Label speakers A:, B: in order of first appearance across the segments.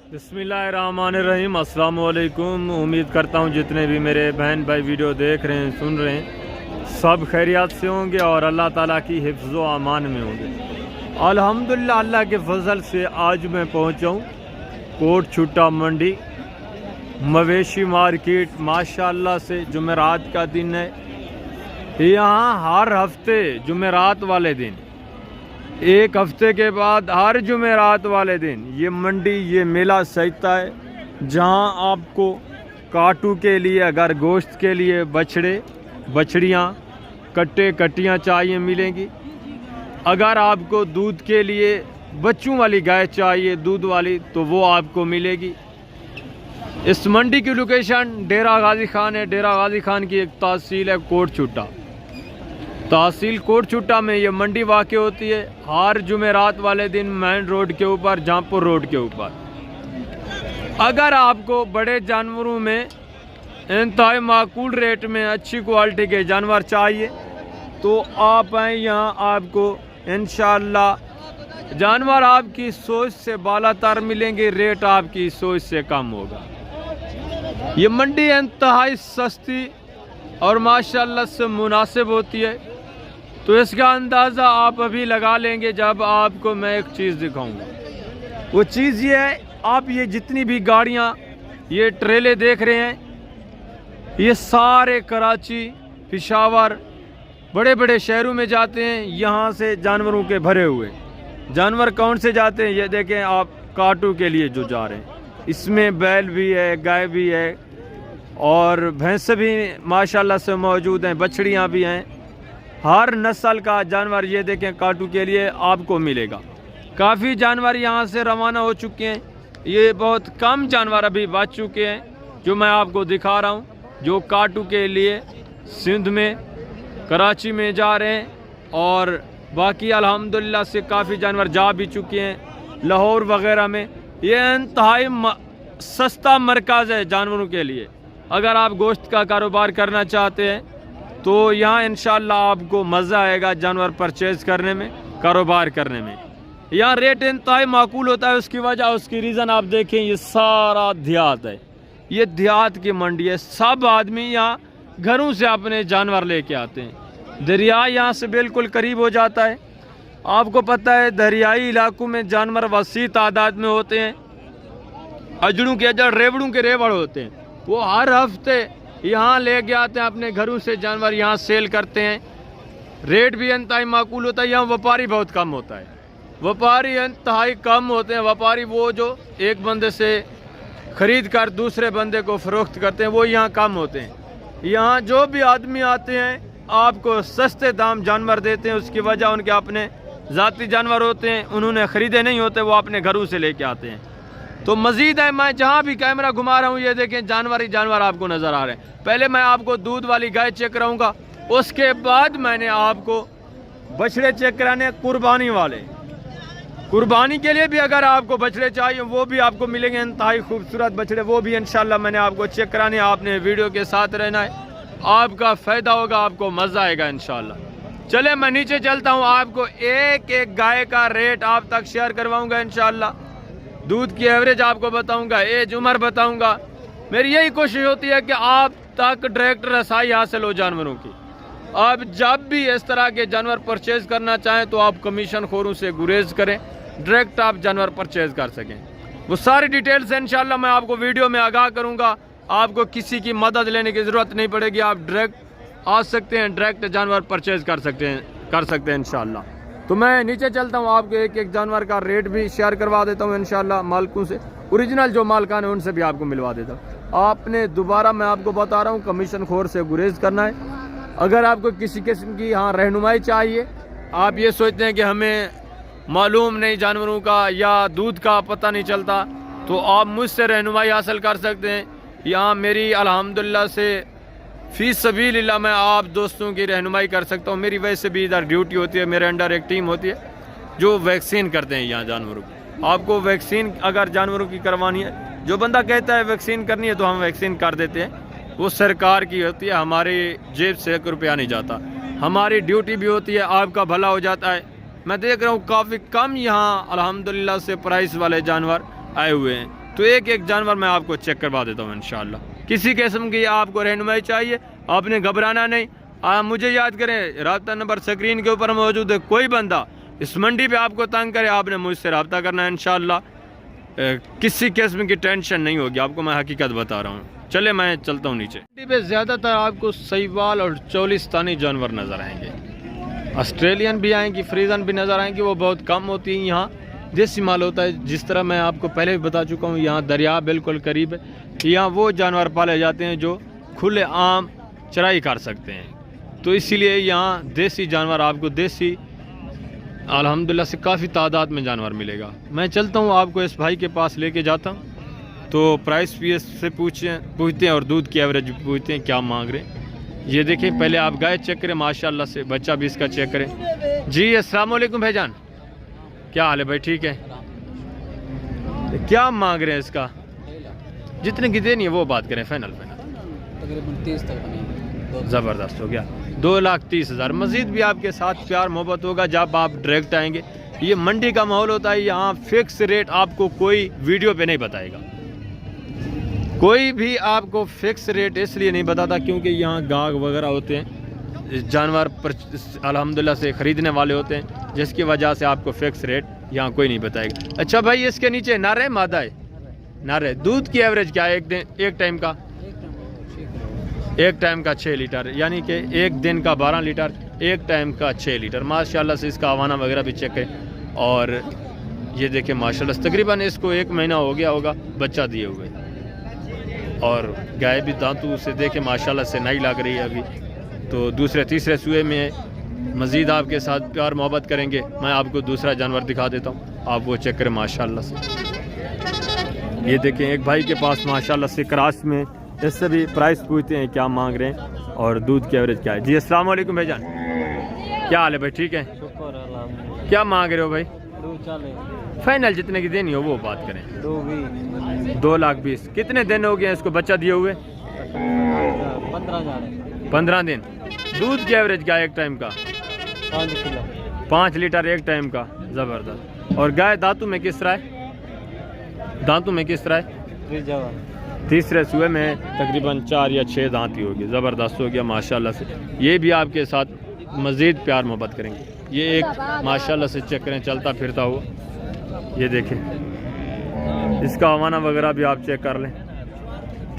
A: बिस्मिल्लाहिर्रहमानिर्रहीम। अस्सलाम वालेकुम। उम्मीद करता हूँ जितने भी मेरे बहन भाई वीडियो देख रहे हैं, सुन रहे हैं, सब खैरियत से होंगे और अल्लाह ताला की हिफ्ज़ व अमान में होंगे। अल्हम्दुलिल्लाह, अल्लाह के फजल से आज मैं पहुँचा हूँ कोट छुट्टा मंडी मवेशी मार्केट। माशाल्लाह से जुमेरात का दिन है। यहाँ हर हफ्ते जुमेरात वाले दिन, एक हफ्ते के बाद हर जुमेरात वाले दिन ये मंडी, ये मेला सजता है, जहाँ आपको काटू के लिए, अगर गोश्त के लिए बछड़े बछड़ियाँ, कट्टे कट्टियाँ चाहिए मिलेंगी। अगर आपको दूध के लिए बच्चों वाली गाय चाहिए, दूध वाली, तो वो आपको मिलेगी। इस मंडी की लोकेशन डेरा गाजी खान है। डेरा गाजी खान की एक तहसील है कोट छुट्टा। तहसील कोट छुट्टा में ये मंडी वाक़ होती है हर जुमेरात वाले दिन मेन रोड के ऊपर, जहाँपुर रोड के ऊपर। अगर आपको बड़े जानवरों में इंतहाई माकूल रेट में अच्छी क्वालिटी के जानवर चाहिए तो आप आए यहाँ। आपको इंशाअल्लाह जानवर आपकी सोच से बालातर मिलेंगे, रेट आपकी सोच से कम होगा। ये मंडी इंतहाई सस्ती और माशाअल्लाह से मुनासिब होती है, तो इसका अंदाज़ा आप अभी लगा लेंगे जब आपको मैं एक चीज़ दिखाऊंगा। वो चीज़ ये है, आप ये जितनी भी गाड़ियाँ, ये ट्रेले देख रहे हैं, ये सारे कराची, पेशावर, बड़े बड़े शहरों में जाते हैं। यहाँ से जानवरों के भरे हुए जानवर कौन से जाते हैं, ये देखें आप, काटू के लिए जो जा रहे हैं। इसमें बैल भी है, गाय भी है और भैंस भी माशाल्लाह से मौजूद हैं, बछड़ियाँ भी हैं। हर नस्ल का जानवर ये देखें काटू के लिए आपको मिलेगा। काफ़ी जानवर यहाँ से रवाना हो चुके हैं। ये बहुत कम जानवर अभी बच चुके हैं जो मैं आपको दिखा रहा हूँ, जो काटू के लिए सिंध में, कराची में जा रहे हैं। और बाकी अल्हम्दुलिल्लाह से काफ़ी जानवर जा भी चुके हैं लाहौर वगैरह में। ये इंतहाई सस्ता मरकज़ है जानवरों के लिए। अगर आप गोश्त का कारोबार करना चाहते हैं तो यहाँ इंशाअल्लाह आपको मज़ा आएगा जानवर परचेज़ करने में, कारोबार करने में। यहाँ रेट इंतहाई माकूल होता है। उसकी वजह, उसकी रीज़न आप देखें, ये सारा देहात है, ये देहात की मंडी है। सब आदमी यहाँ घरों से अपने जानवर लेके आते हैं। दरिया यहाँ से बिल्कुल करीब हो जाता है। आपको पता है दरियाई इलाकों में जानवर वसी तादाद में होते हैं। अजड़ों के अजड़, रेवड़ों के रेवड़ होते हैं। वो हर हफ्ते यहाँ लेके आते हैं अपने घरों से जानवर, यहाँ सेल करते हैं। रेट भी इंतहाई माकूल होता है। यहाँ व्यापारी बहुत कम होता है, व्यापारी इंतहाई कम होते हैं। व्यापारी वो जो एक बंदे से ख़रीद कर दूसरे बंदे को फ़रोख्त करते हैं, वो यहाँ कम होते हैं। यहाँ जो भी आदमी आते हैं आपको सस्ते दाम जानवर देते हैं। उसकी वजह उनके अपने ज़ाती जानवर होते हैं, उन्होंने ख़रीदे नहीं होते, वो अपने घरों से लेके आते हैं। तो मज़ीद है, मैं जहाँ भी कैमरा घुमा रहा हूँ ये देखें जानवर ही जानवर आपको नज़र आ रहे हैं। पहले मैं आपको दूध वाली गाय चेक कराऊंगा, उसके बाद मैंने आपको बछड़े चेक कराने कुर्बानी वाले। कुर्बानी के लिए भी अगर आपको बछड़े चाहिए वो भी आपको मिलेंगे, इंतहाई खूबसूरत बछड़े, वो भी इंशाल्लाह मैंने आपको चेक कराने। आपने वीडियो के साथ रहना है, आपका फ़ायदा होगा, आपको मज़ा आएगा इंशाल्लाह। चले मैं नीचे चलता हूँ, आपको एक एक गाय का रेट आप तक शेयर करवाऊँगा इंशाल्लाह। दूध की एवरेज आपको बताऊंगा, एज उम्र बताऊंगा। मेरी यही कोशिश होती है कि आप तक डायरेक्ट रसाई हासिल हो जानवरों की। आप जब भी इस तरह के जानवर परचेज़ करना चाहें तो आप कमीशन खोरों से गुरेज करें, डायरेक्ट आप जानवर परचेज़ कर सकें। वो सारी डिटेल्स इंशाल्लाह मैं आपको वीडियो में आगाह करूँगा। आपको किसी की मदद लेने की ज़रूरत नहीं पड़ेगी, आप डायरेक्ट आ सकते हैं, डायरेक्ट जानवर परचेज़ कर सकते हैं इंशाल्लाह। तो मैं नीचे चलता हूँ, आपको एक एक जानवर का रेट भी शेयर करवा देता हूँ इंशाल्लाह। मालिकों से, ओरिजिनल जो मालिकान है उनसे भी आपको मिलवा देता हूँ। आपने दोबारा मैं आपको बता रहा हूँ कमीशन खोर से गुरेज करना है। अगर आपको किसी किस्म की यहाँ रहनुमाई चाहिए, आप ये सोचते हैं कि हमें मालूम नहीं जानवरों का या दूध का पता नहीं चलता, तो आप मुझसे रहनुमाई हासिल कर सकते हैं। यहाँ मेरी अल्हम्दुलिल्लाह से फ़ी सबीलिल्लाह मैं आप दोस्तों की रहनुमाई कर सकता हूँ। मेरी वैसे भी इधर ड्यूटी होती है, मेरे अंडर एक टीम होती है जो वैक्सीन करते हैं यहाँ जानवरों की। आपको वैक्सीन अगर जानवरों की करवानी है, जो बंदा कहता है वैक्सीन करनी है तो हम वैक्सीन कर देते हैं। वो सरकार की होती है, हमारी जेब से 1 रुपया नहीं जाता। हमारी ड्यूटी भी होती है, आपका भला हो जाता है। मैं देख रहा हूँ काफ़ी कम यहाँ अल्हम्दुलिल्लाह से प्राइस वाले जानवर आए हुए हैं। तो एक एक जानवर मैं आपको चेक करवा देता हूँ इंशाल्लाह। किसी किस्म की आपको रहनुमाई चाहिए, आपने घबराना नहीं। आप मुझे याद करें, रब्ता नंबर स्क्रीन के ऊपर मौजूद है। कोई बंदा इस मंडी पे आपको तंग करे, आपने मुझसे रब्ता करना है इंशाल्लाह। किसी किस्म की टेंशन नहीं होगी, आपको मैं हकीकत बता रहा हूँ। चले मैं चलता हूँ नीचे। मंडी पे ज़्यादातर आपको सहीवाल और चोलिस्तानी जानवर नज़र आएंगे। ऑस्ट्रेलियन भी आएंगी, फ्रीजन भी नज़र आएंगी, वो बहुत कम होती हैं। यहाँ देसी माल होता है। जिस तरह मैं आपको पहले भी बता चुका हूँ, यहाँ दरिया बिल्कुल करीब है। यहाँ वो जानवर पाले जाते हैं जो खुले आम चराई कर सकते हैं, तो इसीलिए यहाँ देसी जानवर आपको देसी अल्हम्दुलिल्लाह से काफ़ी तादाद में जानवर मिलेगा। मैं चलता हूँ, आपको इस भाई के पास लेके जाता हूँ। तो प्राइस भी से पूछते हैं और दूध की एवरेज भी पूछते हैं क्या मांग रहे हैं। ये देखें, पहले आप गाय चेक करें माशाल्लाह से, बच्चा भी इसका चेक करें। जी अस्सलाम वालेकुम भाईजान, क्या हाल है भाई? ठीक है। क्या मांग रहे हैं इसका? जितने की देनी है वो बात करें, फाइनल
B: तकरीबन 30 तक बनेगी।
A: ज़बरदस्त हो गया, 2,30,000। मज़ीद भी आपके साथ प्यार मोहब्बत होगा जब आप डायरेक्ट आएंगे। ये मंडी का माहौल होता है, यहाँ फिक्स रेट आपको कोई वीडियो पे नहीं बताएगा। कोई भी आपको फिक्स रेट इसलिए नहीं बताता क्योंकि यहाँ गाहक वगैरह होते हैं, जानवर पर अल्हम्दुलिल्लाह से ख़रीदने वाले होते हैं, जिसकी वजह से आपको फिक्स रेट यहाँ कोई नहीं बताएगा। अच्छा भाई, इसके नीचे नर है मादा है? नर है। दूध की एवरेज क्या है एक टाइम का? एक टाइम का 6 लीटर, यानी कि एक दिन का 12 लीटर, एक टाइम का 6 लीटर। माशाल्लाह से इसका हवाना वगैरह भी चेक करें। और ये देखें माशाल्लाह से तकरीबन इसको 1 महीना हो गया होगा बच्चा दिए हुए। और गाय भी दांतों से देखें माशाल्लाह से नई लग रही है अभी। तो दूसरे तीसरे सूए में मज़ीद आपके साथ प्यार मोहब्बत करेंगे। मैं आपको दूसरा जानवर दिखा देता हूँ, आप वो चेक करें माशाल्लाह से। ये देखें, एक भाई के पास माशाल्लाह से क्रॉस में, इससे भी प्राइस पूछते हैं क्या मांग रहे हैं और दूध की एवरेज क्या है। जी अस्सलाम वालेकुम भाईजान, क्या हाल है भाई? ठीक है। क्या मांग रहे हो भाई?
B: 240।
A: फाइनल जितने की देनी हो वो बात करें। 2,20,000। कितने दिन हो गए इसको बच्चा दिए हुए? 15 दिन। दूध की एवरेज क्या है एक टाइम का?
B: 5 किलो,
A: 5 लीटर एक टाइम का। ज़बरदस्त। और गाय दांतों में किस तरह है? दांतों में किस तरह है? तीसरे सूए में तकरीबन 4 या 6 दांत ही होगी। ज़बरदस्त हो गया माशाल्लाह से। ये भी आपके साथ मज़ीद प्यार मोहब्बत करेंगे। ये एक माशाल्लाह से चेक करें, चलता फिरता हुआ। ये देखें, इसका हवाना वगैरह भी आप चेक कर लें,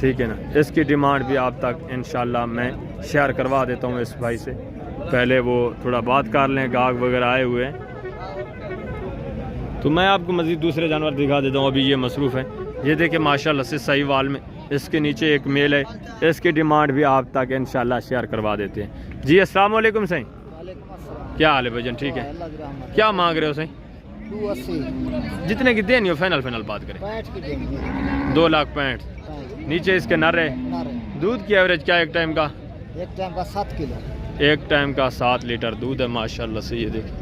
A: ठीक है ना। इसकी डिमांड भी आप तक इंशाल्लाह मैं शेयर करवा देता हूँ इस भाई से। पहले वो थोड़ा बात कर लें, गाहक वगैरह आए हुए हैं, तो मैं आपको मज़ीद दूसरे जानवर दिखा देता हूँ। अभी ये मसरूफ़ है। ये देखिए माशाल्लाह से सहीवाल में इसके नीचे एक मेल है, इसकी डिमांड भी आप तक इंशाल्लाह शेयर करवा देते हैं। जी अस्सलाम वालेकुम सही, क्या हाल है भजन? ठीक है। क्या मांग रहे हो सही?
B: 280।
A: जितने की देनी हो फाइनल बात करें। 2,65,000। नीचे इसके नर है। दूध की एवरेज क्या है एक टाइम का?
B: एक टाइम का 7 किलो,
A: एक टाइम का 7 लीटर दूध है माशाल्लाह से। ये देखिए,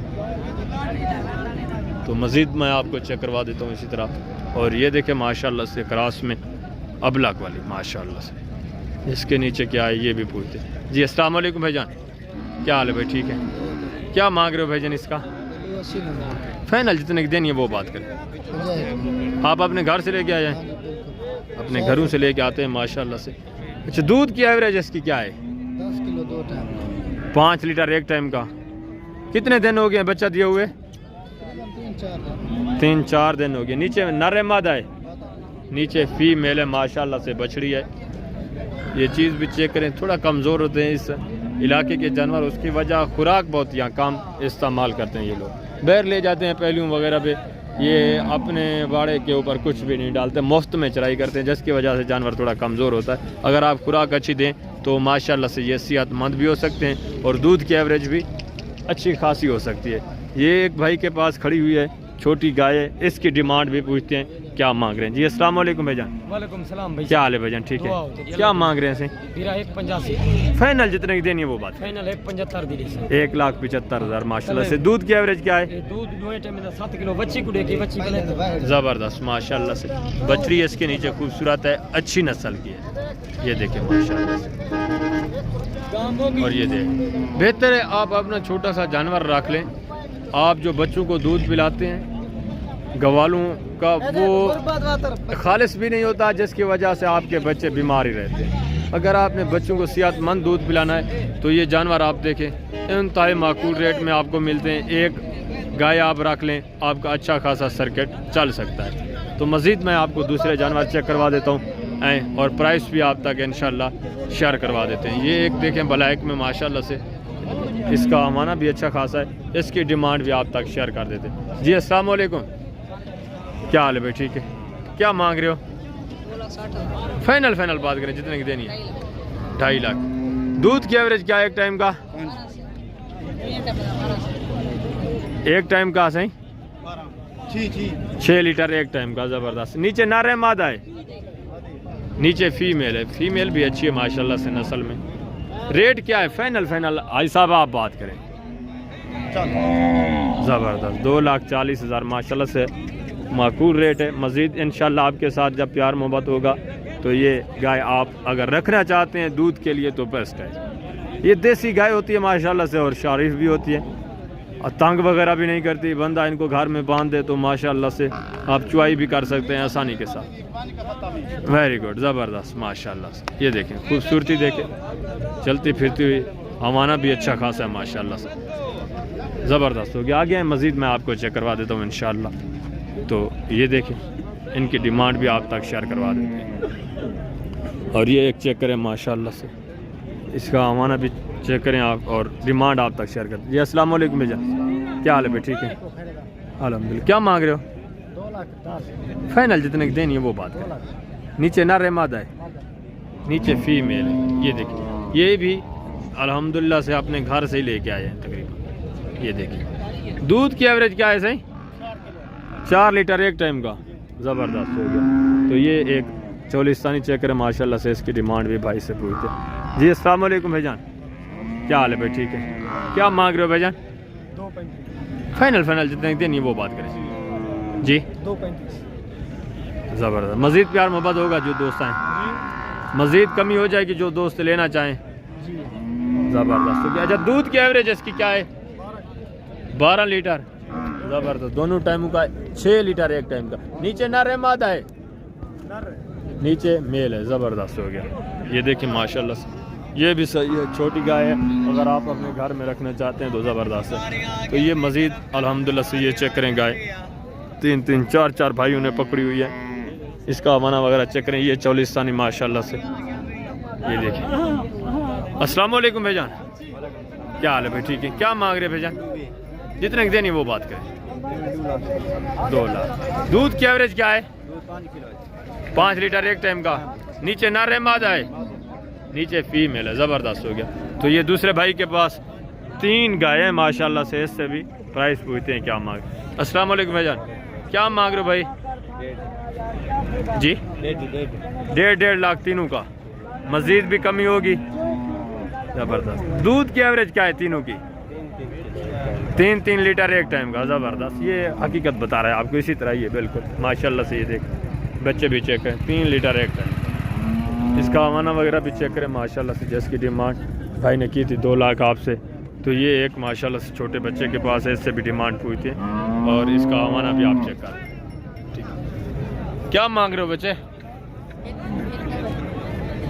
A: तो मज़ीद मैं आपको चेक करवा देता हूँ इसी तरह। और ये देखें माशाल्लाह से क्रॉस में अबलक वाली माशाल्लाह से। इसके नीचे क्या है ये भी पूछते। जी अस्सलाम वालेकुम भाईजान, क्या हाल है भाई? ठीक है। क्या मांग रहे हो भाईजान इसका? फाइनल जितने की देनी है वो बात करें। आप अपने घर से लेके आ जाएँ, अपने घरों से लेके आते हैं माशाल्लाह से। अच्छा, दूध की एवरेज इसकी क्या है?
B: 10 किलो 2 टाइम,
A: 5 लीटर एक टाइम का। कितने दिन हो गए बच्चा दिए हुए? 3-4 दिन हो गए। नीचे नर है मादा है? नीचे फीमेल है माशाल्लाह से, बछड़ी है। ये चीज़ भी चेक करें, थोड़ा कमज़ोर होते हैं इस इलाके के जानवर, उसकी वजह खुराक बहुत यहाँ कम इस्तेमाल करते हैं ये लोग। बैर ले जाते हैं पहलुओं वगैरह पे, ये अपने बाड़े के ऊपर कुछ भी नहीं डालते, मुफ्त में चराई करते हैं, जिसकी वजह से जानवर थोड़ा कमज़ोर होता है। अगर आप खुराक अच्छी दें तो माशाल्लाह से ये सेहतमंद भी हो सकते हैं और दूध की एवरेज भी अच्छी खासी हो सकती है। ये एक भाई के पास खड़ी हुई है छोटी गाय है, इसकी डिमांड भी पूछते हैं क्या मांग रहे हैं। जी अस्सलाम वालेकुम भाईजान।
B: वालेकुम सलाम भाई,
A: क्या हाल है भाईजान? ठीक है। क्या मांग रहे हैं?
B: मेरा 185।
A: फाइनल जितने की देनी है वो बात?
B: फाइनल 175 दी से
A: 1,75,000 माशाल्लाह से। दूध की एवरेज क्या है?
B: दूध 7 किलो बच्ची को देखी, बच्ची
A: ज़बरदस्त माशाल्लाह से। बछड़ी इसके नीचे खूबसूरत है, अच्छी नस्ल की है। ये देखें माशाल्लाह से। और ये देखें, बेहतर है आप अपना छोटा सा जानवर रख लें। आप जो बच्चों को दूध पिलाते हैं गवालों का वो खालिस भी नहीं होता, जिसकी वजह से आपके बच्चे बीमार ही रहते हैं। अगर आपने बच्चों को सेहतमंद दूध पिलाना है तो ये जानवर आप देखें इंतहाई माकूल रेट में आपको मिलते हैं। एक गाय आप रख लें, आपका अच्छा खासा सर्किट चल सकता है। तो मज़ीद मैं आपको दूसरे जानवर चेक करवा देता हूँ और प्राइस भी आप तक इंशाल्लाह शेयर करवा देते हैं। ये एक देखें ब्लैक में माशाल्लाह से इसका अमाना भी अच्छा खासा है, इसकी डिमांड भी आप तक शेयर कर देते हैं। जी अस्सलाम वालेकुम, क्या हाल है भाई? ठीक है, क्या मांग रहे हो? फाइनल बात करें, जितने की देनी है 2.5 लाख। दूध की एवरेज क्या है एक टाइम का? एक टाइम का सही 6 लीटर एक टाइम का, ज़बरदस्त। नीचे नर है मादा है? नीचे फीमेल है, फीमेल भी अच्छी है माशाल्लाह से नस्ल में। रेट क्या है फाइनल आई साहब आप बात करें? ज़बरदस्त 2,40,000 माशाल्लाह से माकूल रेट है। मज़ीद इंशाल्लाह आपके साथ जब प्यार मोहब्बत होगा तो ये गाय आप अगर रखना चाहते हैं दूध के लिए तो बेस्ट है। ये देसी गाय होती है माशाल्लाह से और शारीफ भी होती है और तंग वगैरह भी नहीं करती। बंदा इनको घर में बांध दे तो माशाल्लाह से आप चुआई भी कर सकते हैं आसानी के साथ। वेरी गुड, ज़बरदस्त माशाल्लाह से। ये देखें खूबसूरती देखें, चलती फिरती हुई, अमाना भी अच्छा खासा है माशाल्लाह से, ज़बरदस्त हो गया। आगे हैं मज़ीद मैं आपको चेक करवा देता हूँ इंशाल्लाह। तो ये देखें इनकी डिमांड भी आप तक शेयर करवा देते हैं। और ये एक चेक करें माशाल्लाह से, इसका अमाना भी चेक करें आप और डिमांड आप तक शेयर करते हैं। जी अस्सलाम वालेकुम भैया, क्या हाल है भाई? ठीक है अल्हम्दुलिल्लाह। क्या मांग रहे हो?
B: 2,10,000
A: फाइनल जितने की देनी है वो बात करें। नीचे नर है मादा है? नीचे फीमेल है। ये देखिए ये भी अल्हम्दुलिल्लाह से अपने घर से ही लेके आए हैं तकरीबन। ये देखिए दूध की एवरेज क्या है सही? 4 लीटर एक टाइम का, ज़बरदस्त हो गया। तो ये एक चोलिस्तानी चेक करें माशाल्लाह से, इसकी डिमांड भी भाई से पूछते। जी अस्सलाम वालेकुम भाईजान, क्या हाल है भाई? ठीक है, क्या मांग रहे हो भाईजान?
B: 2,35
A: फाइनल जितने की देनी है वो बात करें। जी
B: 2,35
A: ज़बरदस्त। मज़ीद प्यार मोहब्बत होगा जो दोस्त आएँ, मज़ीद कमी हो जाएगी जो दोस्त लेना चाहें। ज़बरदस्त हो गया। अच्छा दूध की एवरेज इसकी क्या है? 12 लीटर, ज़बरदस्त। दोनों टाइमों का 6 लीटर एक टाइम का। नीचे नर है मादा है? नीचे मेल है, ज़बरदस्त हो गया। ये देखिए माशाल्लाह से ये भी सही है, छोटी गाय है, अगर आप अपने घर में रखना चाहते हैं तो ज़बरदस्त है। तो ये मज़ीद अल्हम्दुलिल्लाह से ये चेक करें गाय 3-3 4-4 भाइयों ने पकड़ी हुई है। इसका अमाना वगैरह चेक करें, ये चौलिस्तानी माशाल्लाह से। ये देखिए अस्सलाम वालेकुम भाईजान, क्या हाल है भाई? ठीक है, क्या मांग रहे भाईजान? जितने की देनी वो बात करें। 2 लाख। दूध की एवरेज क्या है? 5 लीटर एक टाइम का। नीचे नर है मादा है? नीचे फीमेल है, ज़बरदस्त हो गया। तो ये दूसरे भाई के पास 3 गाय हैं माशाल्लाह से। इससे भी प्राइस पूछते हैं क्या मांग। अस्सलाम वालेकुम भाईजान, क्या मांग रहे हो भाई? जी 1.5 लाख तीनों का, मज़ीद भी कमी होगी, ज़बरदस्त। दूध की एवरेज क्या है तीनों की? 3-3 लीटर एक टाइम का, ज़बरदस्त। ये हकीकत बता रहा है आपको, इसी तरह ये बिल्कुल माशाल्लाह से। ये देख बच्चे भी चेक करें, 3 लीटर एक टाइम। इसका अमाना वगैरह भी चेक करें माशाल्लाह से। जिसकी डिमांड भाई ने की थी 2 लाख आपसे, तो ये एक माशाल्लाह से छोटे बच्चे के पास है, इससे भी डिमांड पूछती है और इसका अमाना भी आप चेक करें। ठीक, क्या मांग रहे हो बच्चे?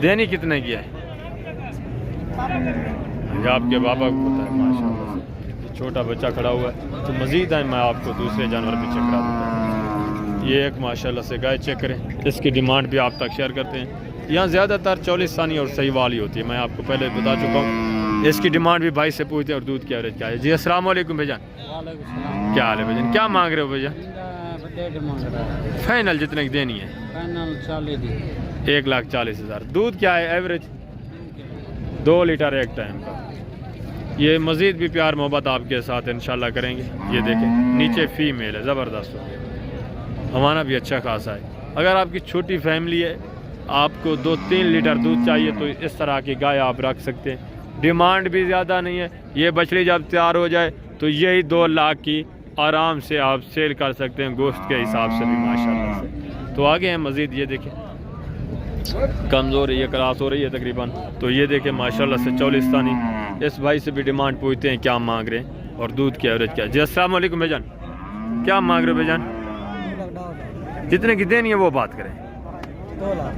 A: देनी कितने की है? आपके बाबा को पता है माशाल्लाह से। छोटा बच्चा खड़ा हुआ है। तो मज़ीद है मैं आपको दूसरे जानवर भी चेक करा दूँगा। ये एक माशाल्लाह से गाय चेक करें, इसकी डिमांड भी आप तक शेयर करते हैं। यहाँ ज़्यादातर चौलिस्तानी और सहीवाल ही होती है, मैं आपको पहले बता चुका हूँ। इसकी डिमांड भी भाई से पूछते हैं और दूध की एवरेज क्या है। जी अस्सलाम वालेकुम भैजान, क्या हाल है भैजान? क्या मांग रहे हो भैया? फाइनल जितने की देनी है? 1,40,000। दूध क्या है एवरेज? 2 लीटर एक टाइम का। ये मज़ीद भी प्यार मोहब्बत आपके साथ इंशाल्लाह करेंगे। ये देखें नीचे फीमेल है, ज़बरदस्त हो गया। हमारा भी अच्छा खासा है। अगर आपकी छोटी फैमिली है, आपको 2-3 लीटर दूध चाहिए तो इस तरह की गाय आप रख सकते हैं। डिमांड भी ज़्यादा नहीं है। ये बछड़ी जब तैयार हो जाए तो यही 2 लाख की आराम से आप सेल कर सकते हैं, गोश्त के हिसाब से भी माशाल्लाह से। तो आगे हैं मज़ीद, ये देखें कमज़ोर है, ये क्रास हो रही है तकरीबन। तो ये देखें माशाल्लाह से चौलिस्तानी। इस भाई से भी डिमांड पूछते हैं क्या मांग रहे हैं और दूध की एवरेज क्या है। जी अस्सलाम वालेकुम भाईजान, क्या मांग रहे हो भाईजान? जितने की देनी है वो बात करें।
B: 2 लाख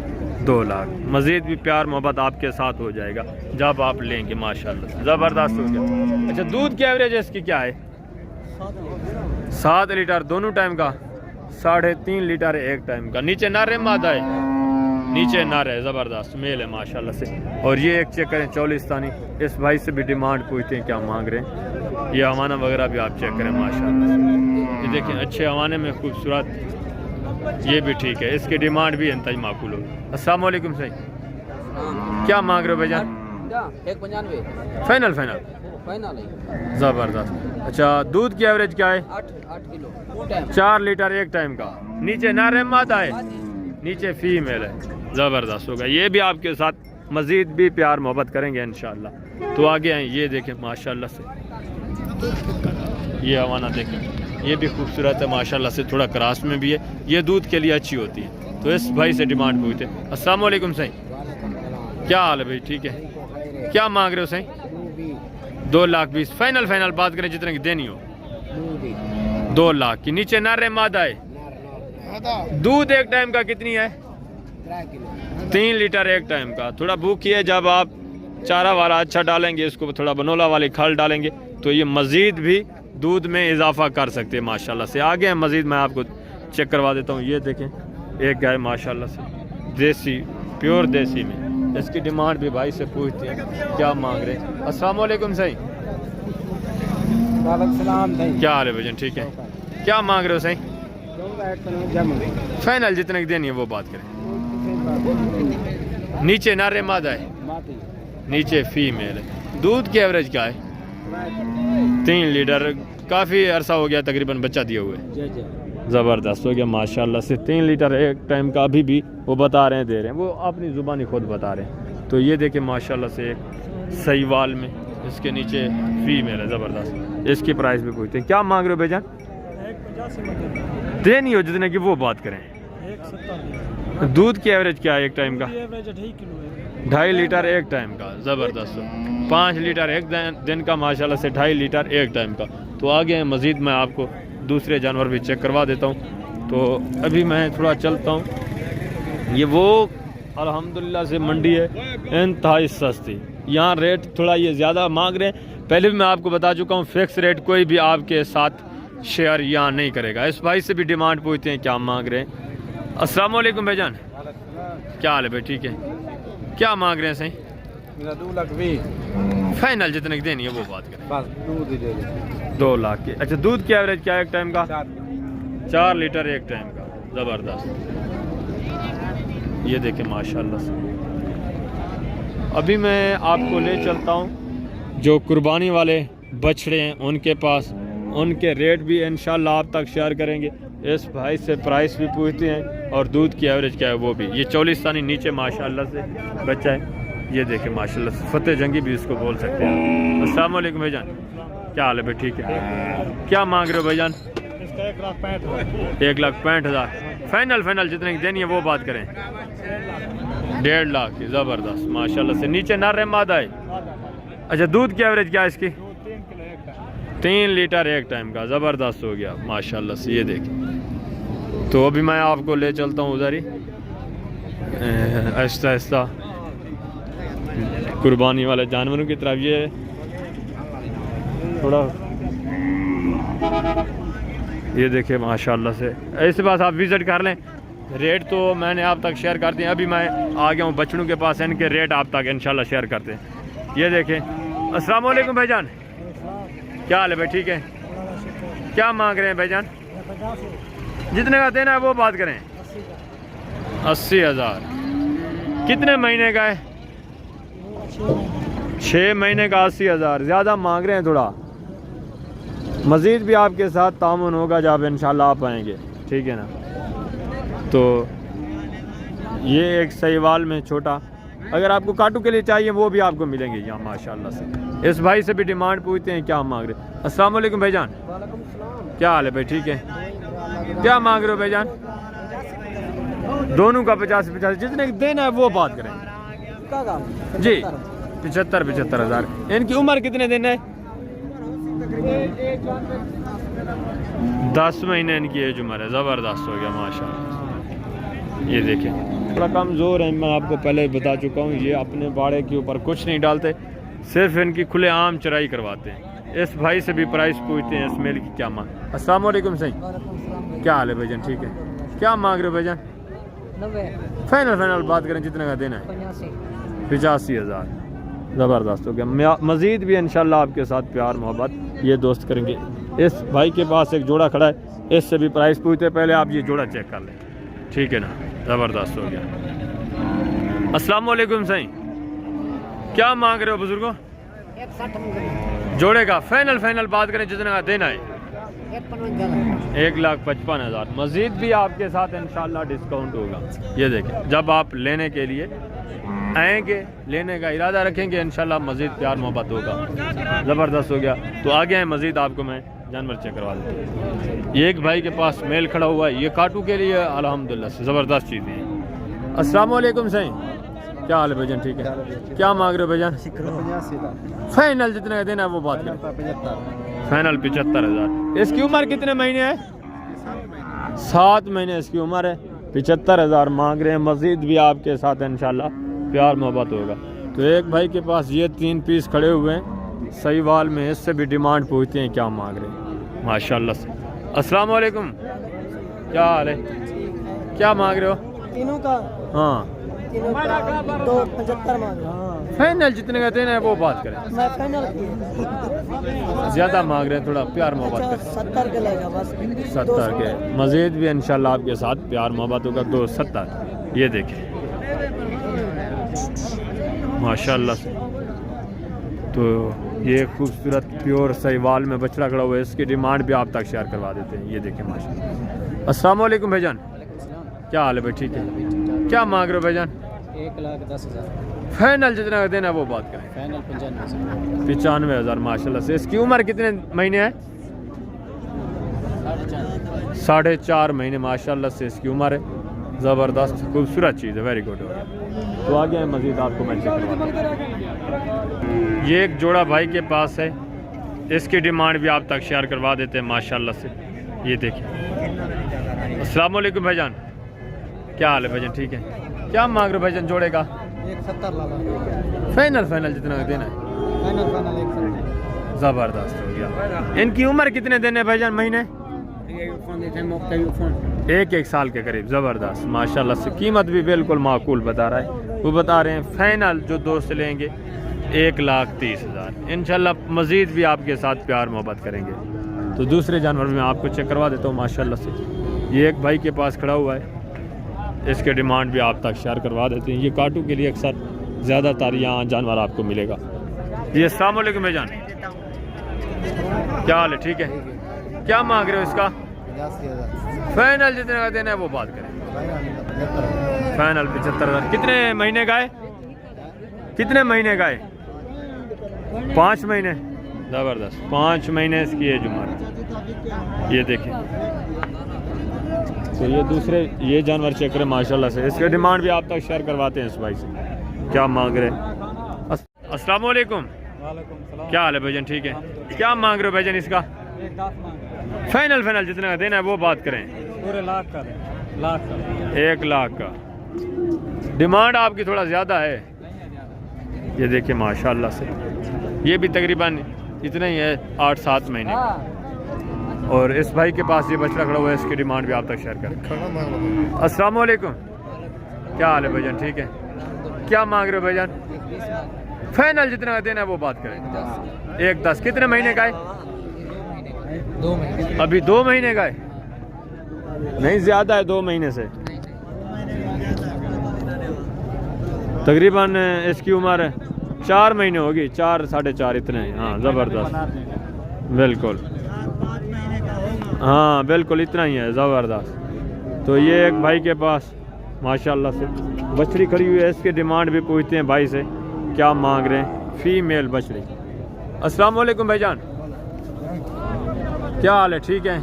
A: 2 लाख। मज़ीद भी प्यार मोहब्बत आपके साथ हो जाएगा जब आप लेंगे। माशाल्लाह ज़बरदस्त हो गया। अच्छा, दूध की एवरेज इसकी क्या है? 7 लीटर दोनों टाइम का, 3.5 लीटर एक टाइम का। नीचे नारे मादा है, नीचे नारे, ज़बरदस्त मेल है माशाल्लाह से। और ये एक चेक करें चौलिस्तानी। इस भाई से भी डिमांड पूछते हैं क्या मांग रहे हैं। ये हवाना वगैरह भी आप चेक करें माशाल्लाह से। ये देखें अच्छे हवाने में खूबसूरत, ये भी ठीक है। इसकी डिमांड भी इंतज माकूल हो। अस्सलाम वालेकुम सही, क्या मांग रहे हो भाईजान?
C: 195
A: फाइनल
C: फाइनल है।
A: ज़बरदस्त। अच्छा, दूध की एवरेज क्या है?
C: 8 किलो
A: 4 लीटर एक टाइम का। नीचे नारे मादा है, नीचे फीमेल है। ज़बरदस्त होगा। ये भी आपके साथ मज़ीद भी प्यार मोहब्बत करेंगे इंशाल्लाह। तो आगे आए, ये देखें माशाल्लाह से, ये हवाना देखें, ये भी खूबसूरत है माशाल्लाह से। थोड़ा क्रास में भी है, ये दूध के लिए अच्छी होती है। तो इस भाई से डिमांड पूछते। अस्सलाम वालेकुम सही, क्या हाल है भाई? ठीक है, क्या मांग रहे हो सही? 2,20,000 फाइनल बात करें जितने की देनी हो। 2 लाख की। नीचे नारे मादा है। दूध एक टाइम का कितनी है? 3 लीटर एक टाइम का। थोड़ा भूखी है, जब आप चारा वाला अच्छा डालेंगे, इसको थोड़ा बनोला वाली खल डालेंगे तो ये मज़ीद भी दूध में इजाफा कर सकते हैं माशाल्लाह से। आगे हैं मज़ीद, मैं आपको चेक करवा देता हूँ। ये देखें एक गाय माशाल्लाह से, देसी, प्योर देसी में। इसकी डिमांड भी भाई से पूछते हैं क्या मांग रहे हैं। अस्सलाम वालेकुम सही, क्या हाल है भजन? ठीक है, क्या मांग रहे हो सही? फाइनल जितने की देनी है वो बात करें। नीचे नारे मादा है, नीचे फीमेल है। दूध की एवरेज क्या है? 3 लीटर। काफ़ी अरसा हो गया तकरीबन बच्चा दिए हुए। ज़बरदस्त हो गया माशाल्लाह से। 3 लीटर एक टाइम का अभी भी वो बता रहे हैं, दे रहे हैं, वो अपनी ज़ुबानी खुद बता रहे हैं। तो ये देखें माशाल्लाह से, एक सहीवाल में, इसके नीचे फीमेल है। ज़बरदस्त। इसकी प्राइस भी पूछते हैं, क्या मांग रहे हो बेजान?
B: 185
A: देनी हो जितने की वो बात करें।
B: 170
A: दूध की एवरेज क्या है एक टाइम का? 2.5 लीटर एक टाइम का। ज़बरदस्त। 5 लीटर एक दिन का माशाल्लाह से, 2.5 लीटर एक टाइम का। तो आगे मज़ीद मैं आपको दूसरे जानवर भी चेक करवा देता हूँ। तो अभी मैं थोड़ा चलता हूँ। ये वो अल्हम्दुलिल्लाह से मंडी है इंतहाई सस्ती। यहाँ रेट थोड़ा ये ज़्यादा मांग रहे हैं। पहले भी मैं आपको बता चुका हूँ, फिक्स रेट कोई भी आपके साथ शेयर यहाँ नहीं करेगा। इस भाई से भी डिमांड पूछते हैं क्या मांग रहे हैं। अस्सलाम वालेकुम भाईजान, क्या हाल है भाई? ठीक है, क्या मांग रहे हैं सही?
B: 2,20,000
A: फाइनल जितने की देनी है वो बात करें।
B: बस दूध ही दे दे।
A: 2 लाख की। अच्छा, दूध की एवरेज क्या है एक टाइम का? 4 लीटर एक टाइम का। ज़बरदस्त। ये देखें माशाल्लाह से। अभी मैं आपको ले चलता हूँ जो कुर्बानी वाले बछड़े हैं उनके पास, उनके रेट भी इंशाल्लाह आप तक शेयर करेंगे। इस भाई से प्राइस भी पूछते हैं और दूध की एवरेज क्या है वो भी। ये चौलिस्तानी नीचे माशाल्लाह से बच्चा है। ये देखें माशाल्लाह से, फतेह जंगी भी इसको बोल सकते हैं। अस्सलाम वालेकुम भाईजान, क्या हाल है भाई? ठीक है, क्या मांग रहे हो भाईजान?
B: इसका 1,65,000
A: 1,65,000 फाइनल जितने की देनी है वो बात करें। 1.5 लाख की। ज़बरदस्त माशाल्लाह से। नीचे नारे मादा है। अच्छा, दूध की एवरेज क्या है इसकी? 3 लीटर एक टाइम का। ज़बरदस्त हो गया माशाल्लाह से। ये देखिए, तो अभी मैं आपको ले चलता हूँ उधर ही आहिस्ता आहिस्ता कुर्बानी वाले जानवरों की तरफ। ये थोड़ा, ये देखिए माशाल्लाह से। ऐसे पास आप विज़िट कर लें। रेट तो मैंने आप तक शेयर कर दिए। अभी मैं आ गया हूँ बछड़ों के पास, इनके रेट आप तक इंशाल्लाह शेयर करते हैं। ये देखें। अस्सलाम वालेकुम भाईजान, क्या हाल है भाई? ठीक है, क्या मांग रहे हैं भाईजान? जितने का देना है वो बात करें। 80,000। कितने महीने का है? 6 महीने का 80,000। ज़्यादा मांग रहे हैं थोड़ा। मज़ीद भी आपके साथ तामुन होगा जब इंशाल्लाह आप आएंगे, ठीक है ना। तो ये एक सहीवाल में छोटा, अगर आपको काटू के लिए चाहिए वो भी आपको मिलेंगे यहाँ माशाल्लाह से। इस भाई से भी डिमांड पूछते हैं क्या मांग रहे हैं। अस्सलाम वालेकुम भाईजान, क्या हाल है भाई? ठीक है, क्या मांग रहे हो भाईजान? दोनों का 50-50 जितने देना है वो बात करें जी। 75,000। इनकी उम्र कितने दिन है? 10 महीने इनकी एज उम्र है। ज़बरदस्त हो गया माशाल्लाह। ये देखें थोड़ा कमज़ोर है, मैं आपको पहले ही बता चुका हूँ। ये अपने बाड़े के ऊपर कुछ नहीं डालते, सिर्फ इनकी खुले आम चराई करवाते हैं। इस भाई से भी प्राइस पूछते हैं इस मेल की क्या मांग। अस्सलाम वालेकुम सही, क्या हाल है भाईजान? ठीक है, क्या मांग रहे हो भाईजान?
C: 90
A: फाइनल बात करें जितने का देना है? 85,000। ज़बरदस्त हो गया। मज़ीद भी इंशाल्लाह आपके साथ प्यार मोहब्बत ये दोस्त करेंगे। इस भाई के पास एक जोड़ा खड़ा है, इससे भी प्राइस पूछते, पहले आप ये जोड़ा चेक कर लें, ठीक है ना? ज़बरदस्त हो गया। अस्सलाम वालेकुम सही, क्या मांग रहे हो बुजुर्गों?
C: 160
A: जोड़े का फाइनल बात करें जितने का देना है? 1,55,000। मज़ीद भी आपके साथ इंशाल्लाह डिस्काउंट होगा। ये देखें, जब आप लेने के लिए आएंगे, लेने का इरादा रखेंगे, इंशाल्लाह मज़ीद प्यार मोहब्बत होगा। ज़बरदस्त हो गया। तो आगे हैं मज़ीद, आपको मैं जानवर चेक करवा देता हूँ। ये एक भाई के पास मेल खड़ा हुआ है, ये काटू के लिए अल्हम्दुलिल्लाह से ज़बरदस्त चीज़ें हैं। अस्सलाम वालेकुम सही, क्या हाल है भाईजान? ठीक है, क्या मांग रहे हो भाईजान? फाइनल जितने का देना है वो बात करें। फाइनल 75,000। इसकी उम्र कितने महीने है? 7 महीने इसकी उम्र है। 75,000 मांग रहे हैं। मज़ीद भी आपके साथ इंशाल्लाह प्यार मोहब्बत होगा। तो एक भाई के पास ये 3 पीस खड़े हुए हैं सहीवाल में, इससे भी डिमांड पूछते हैं क्या मांग रहे हैं माशाल्लाह से। अस्सलाम वालेकुम, क्या हाल है? क्या मांग रहे हो?
C: तीनों का
A: हाँ,
C: 275 मांग रहा हूं।
A: फाइनल जितने का देना है वो बात करें।
C: मैं फाइनल
A: ज़्यादा मांग रहे हैं, थोड़ा प्यार मोहब्बत करें।
C: 70 के लेगा बस।
A: 70 के। मज़ीद भी इंशाल्लाह आपके साथ प्यार मोहब्बत होगा। 270। ये देखें माशाल्लाह से। तो ये खूबसूरत प्योर सहीवाल में बछड़ा खड़ा हुआ है, इसकी डिमांड भी आप तक शेयर करवा देते हैं। ये देखें माशाल्लाह। अस्सलाम वालेकुम भाईजान, क्या हाल है भाई? ठीक है, क्या मांग रहे हो भाईजान?
C: 1,10,000।
A: फाइनल जितना का देना है वो बात करें।
C: फाइनल
A: 95,000 माशाल्लाह से। इसकी उम्र कितने महीने है? 4.5 महीने माशाल्लाह से इसकी उम्र है। ज़बरदस्त खूबसूरत चीज़ है, वेरी गुड। तो आगे है मज़ीद, आपको मैं चेक करवा। ये एक जोड़ा भाई के पास है, इसकी डिमांड भी आप तक शेयर करवा देते हैं माशाल्लाह से। ये देखिए। अस्सलाम वालेकुम भाईजान, क्या हाल है भाईजान? ठीक है, क्या मांग रहे हो भाईजान जोड़े का?
C: 170 ला।
A: फाइनल जितना का देना है?
C: फाइनल 170।
A: ज़बरदस्त हो गया। इनकी उम्र कितने दिन है भाईजान महीने? 1 साल के करीब। ज़बरदस्त माशाल्लाह से। कीमत भी बिल्कुल माकूल बता रहा है। वो बता रहे हैं फाइनल जो दोस्त लेंगे 1,30,000। इंशाल्लाह मज़ीद भी आपके साथ प्यार मोहब्बत करेंगे। तो दूसरे जानवर में आपको चेक करवा देता हूँ माशाल्लाह से। ये एक भाई के पास खड़ा हुआ है, इसके डिमांड भी आप तक शेयर करवा देते हैं। ये काटू के लिए अक्सर ज़्यादातर यहाँ जानवर आपको मिलेगा। जी अस्सलाम वालेकुम भाईजान, क्या हाल है? ठीक है, क्या मांग रहे हो इसका?
C: 85,000।
A: फाइनल जितने का देना है वो बात करें। फाइनल 75,000। कितने महीने का है? कितने महीने का है? 5 महीने। ज़बरदस्त, 5 महीने इसकी एज उम्र। ये देखें। तो ये दूसरे ये जानवर चेक करें माशाल्लाह से। इसके डिमांड भी आप तक शेयर करवाते हैं इस भाई से। क्या मांग रहे हैं? अस्सलाम वालेकुम, क्या हाल है भाईजान? ठीक है, क्या मांग रहे हो भाईजान इसका?
C: 1,10
A: फाइनल जितने का देना है वो बात करें।
B: पूरे लाख का
A: 1 लाख का। डिमांड आपकी थोड़ा ज़्यादा है। ये देखिए माशाल्लाह से। ये भी तकरीबन इतना ही है, 8-7 महीने। और इस भाई के पास ये बछड़ा खड़ा हुआ है, इसकी डिमांड भी आप तक शेयर करें। अस्सलाम वालेकुम, क्या हाल है भाईजान? ठीक है, क्या मांग रहे हो भाईजान? फाइनल जितना का देना है वो बात करें। 1,10। कितने महीने का है?
C: 2 महीने।
A: अभी 2 महीने का है, नहीं ज़्यादा है 2 महीने से। तकरीबन इसकी उम्र 4 महीने होगी, 4 साढ़े 4 इतने। हाँ ज़बरदस्त, बिल्कुल। हाँ बिल्कुल इतना ही है, ज़बरदस्त। तो ये एक भाई के पास माशाल्लाह से बछड़ी खड़ी हुई है, इसकी डिमांड भी पूछते हैं भाई से क्या मांग रहे हैं। फीमेल बछड़ी। अस्सलाम वालेकुम भाईजान, क्या हाल है? ठीक है,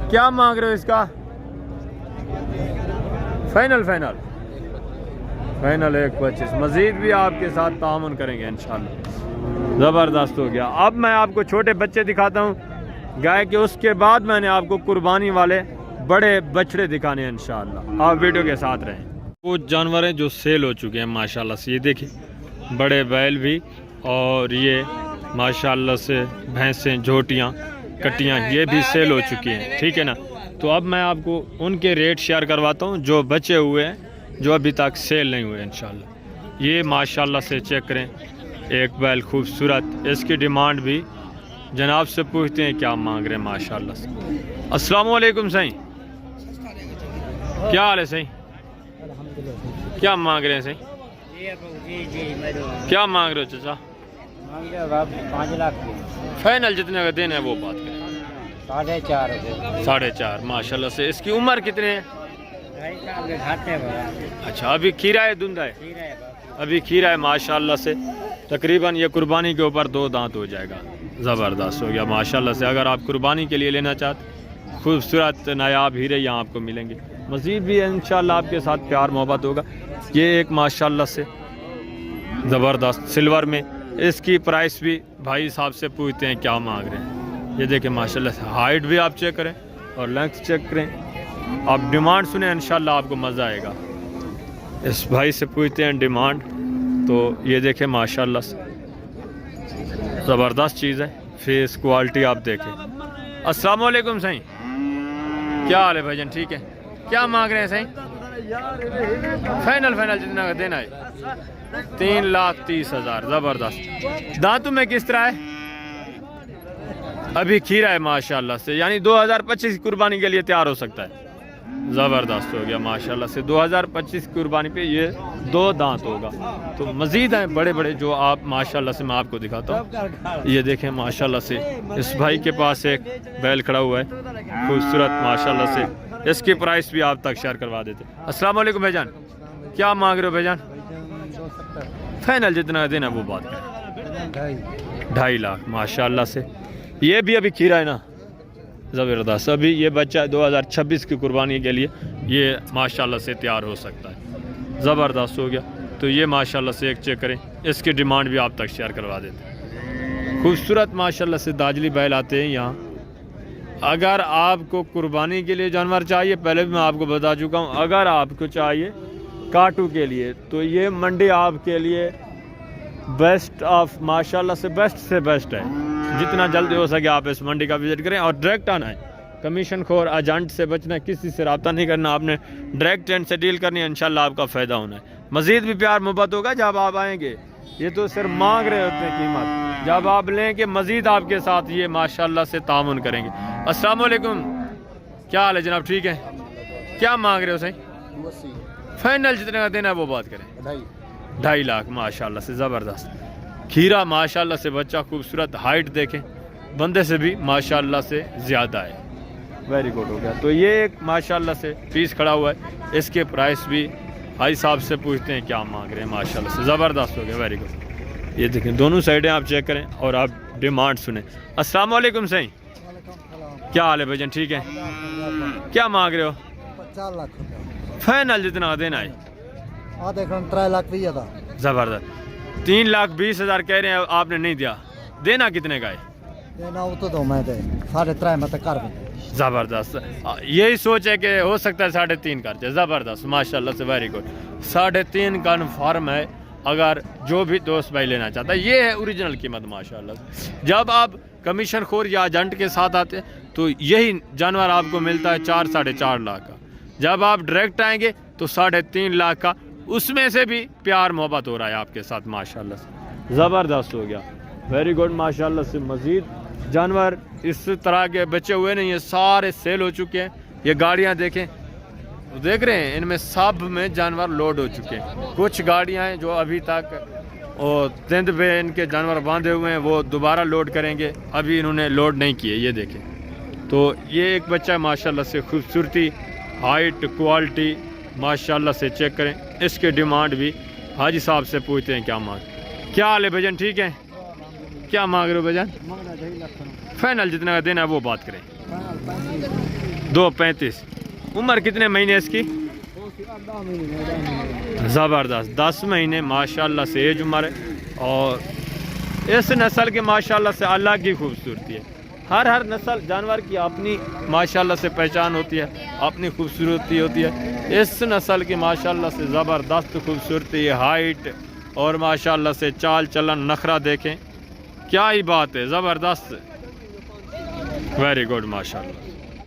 A: क्या मांग रहे हो इसका? फाइनल 1,25,000। मज़ीद भी आपके साथ तामुन करेंगे इंशाल्लाह। ज़बरदस्त हो गया। अब मैं आपको छोटे बच्चे दिखाता हूँ गाय के, उसके बाद मैंने आपको कुर्बानी वाले बड़े बछड़े दिखाने हैं इंशाल्लाह। आप वीडियो के साथ रहें। कुछ जानवर हैं जो सेल हो चुके हैं माशाल्लाह से, ये देखिए बड़े बैल भी, और ये माशाल्लाह से भैंसें, झोटियाँ, कट्टियाँ, ये भी सेल हो चुकी हैं, ठीक है ना। तो अब मैं आपको उनके रेट शेयर करवाता हूँ जो बचे हुए हैं, जो अभी तक सेल नहीं हुए इंशाल्लाह। ये माशाल्लाह से चेक करें, एक बैल खूबसूरत, इसकी डिमांड भी जनाब से पूछते हैं क्या मांग रहे हैं माशाल्लाह से। अस्सलाम वालेकुम सही, क्या हाल है सही, क्या मांग रहे हैं सही, क्या मांग रहे हो चाचा?
C: 5 लाख
A: फाइनल जितने का देना है वो बात करें।
C: 4.5
A: 4.5 माशाल्लाह से। इसकी उम्र कितने है?
C: घाटे
A: अच्छा, अभी खीरा है, धुंधा है? अभी खीरा है माशाल्लाह से। तकरीबन ये कुर्बानी के ऊपर 2 दांत हो जाएगा। ज़बरदस्त हो गया माशाल्लाह से। अगर आप कुर्बानी के लिए लेना चाहते, खूबसूरत नायाब हीरे यहाँ आपको मिलेंगे। मज़ीद भी इंशाल्लाह आपके साथ प्यार मोहब्बत होगा। ये एक माशाल्लाह से ज़बरदस्त सिल्वर में, इसकी प्राइस भी भाई साहब से पूछते हैं क्या मांग रहे हैं। ये देखें माशाल्लाह से, हाइट भी आप चेक करें और लेंथ चेक करें। आप डिमांड सुने इंशाल्लाह आपको मज़ा आएगा। इस भाई से पूछते हैं डिमांड, तो ये देखें माशाल्लाह से ज़बरदस्त चीज़ है। फेस क्वालिटी आप देखें। अस्सलाम वालेकुम सही, क्या हाल है भाईजान, ठीक है? क्या मांग रहे हैं सही? फाइनल जितना का देना है 3,30,000। ज़बरदस्त। दांतों में किस तरह है? अभी खीरा है माशाल्लाह से, यानी 2025 की कुर्बानी के लिए तैयार हो सकता है। ज़बरदस्त हो गया माशाल्लाह से। 2025 की कुर्बानी पे ये 2 दांत होगा। तो मज़ीद हैं बड़े बड़े जो आप माशाल्लाह से मैं आपको दिखाता हूँ। ये देखें माशाल्लाह से, इस भाई के पास एक बैल खड़ा हुआ है खूबसूरत माशाल्लाह से। इसकी प्राइस भी आप तक शेयर करवा देते। अस्सलाम वालेकुम भाईजान, क्या मांग रहे हो भाईजान? फाइनल जितना देना वो बात करें। 2.5 लाख माशाल्लाह से। ये भी अभी खीरा है ना, ज़बरदस्त। अभी ये बच्चा 2026 की कुर्बानी के लिए ये माशाल्लाह से तैयार हो सकता है। ज़बरदस्त हो गया। तो ये माशाल्लाह से एक चेक करें, इसकी डिमांड भी आप तक शेयर करवा देते। खूबसूरत माशाल्लाह से दाजली बैल आते हैं यहाँ। अगर आपको कुर्बानी के लिए जानवर चाहिए, पहले भी मैं आपको बता चुका हूँ, अगर आपको चाहिए काटू के लिए तो ये मंडी आपके लिए बेस्ट ऑफ माशाल्लाह से बेस्ट है। जितना जल्दी हो सके आप इस मंडी का विजिट करें और डायरेक्ट आना है। कमीशन खोर एजेंट से बचना है, किसी से रब्ता नहीं करना, आपने डायरेक्ट एंड से डील करनी है, इंशाल्लाह आपका फ़ायदा होना है। मज़ीद भी प्यार मोहब्बत होगा जब आप आएंगे। ये तो सिर्फ मांग रहे होते हैं कीमत, जब आप लेंगे मज़ीद आपके साथ ये माशाल्लाह से तामुन करेंगे। अस्सलाम वालेकुम, क्या हाल है जनाब, ठीक है? क्या मांग रहे हो सही? फाइनल जितने का देना है वो बात करें। 2.5 लाख माशाल्लाह से। ज़बरदस्त खीरा माशाल्लाह से, बच्चा खूबसूरत, हाइट देखें बंदे से भी माशाल्लाह से ज़्यादा है। वेरी गुड हो गया। तो ये एक माशाल्लाह से पीस खड़ा हुआ है। इसके प्राइस भी भाई साहब से पूछते हैं क्या मांग रहे हैं माशाल्लाह से। ज़बरदस्त हो गया, वेरी गुड। ये देखें दोनों साइडें आप चेक करें और आप डिमांड सुने। अस्सलाम वालेकुम सही, क्या हाल है भाईजान, ठीक है? क्या मांग रहे हो?
C: 4 लाख
A: फाइनल जितना देना है?
C: 3 लाख दिया था।
A: ज़बरदस्त। 3,20,000 कह रहे हैं, आपने नहीं दिया। देना कितने का है?
C: देना वो तो मैं 3.5 में तक कर।
A: ज़बरदस्त। यही सोच है कि हो सकता है 3.5 कर जाए। ज़बरदस्त माशाल्लाह से, वेरी गुड। 3.5 कन्फर्म है अगर जो भी दोस्त भाई लेना चाहता है। ये है ओरिजिनल कीमत माशाल्लाह। जब आप कमीशन खोर या एजेंट के साथ आते हैं तो यही जानवर आपको मिलता है 4-4.5 लाख का। जब आप डायरेक्ट आएंगे तो 3.5 लाख का, उसमें से भी प्यार मोहब्बत हो रहा है आपके साथ माशाल्लाह से। ज़बरदस्त हो गया, वेरी गुड माशाल्लाह से। मज़ीद जानवर इस तरह के बचे हुए नहीं, ये सारे सेल हो चुके हैं। ये गाड़ियां देखें, देख रहे हैं, इनमें सब में जानवर लोड हो चुके हैं। कुछ गाड़ियां हैं जो अभी तक और तिंद पे इनके जानवर बांधे हुए हैं, वो दोबारा लोड करेंगे, अभी इन्होंने लोड नहीं किए। ये देखें, तो ये एक बच्चा है माशाल्लाह से, खूबसूरती, हाइट, क्वालिटी माशाल्लाह से चेक करें। इसके डिमांड भी हाजी साहब से पूछते हैं क्या मांग। क्या हाल है भजन, ठीक है? क्या मांग रहे हो भजन? फाइनल जितना का देना है वो बात करें। 2.35। उम्र कितने महीने इसकी? ज़बरदस्त, 10 महीने माशाल्लाह से एज उम्र है। और इस नस्ल के माशाल्लाह से अल्लाह की खूबसूरती है। हर नस्ल जानवर की अपनी माशाल्लाह से पहचान होती है, अपनी खूबसूरती होती है। इस नस्ल की माशाल्लाह से ज़बरदस्त खूबसूरती, हाइट और माशाल्लाह से चाल चलन नखरा देखें, क्या ही बात है, ज़बरदस्त, वेरी गुड माशाल्लाह।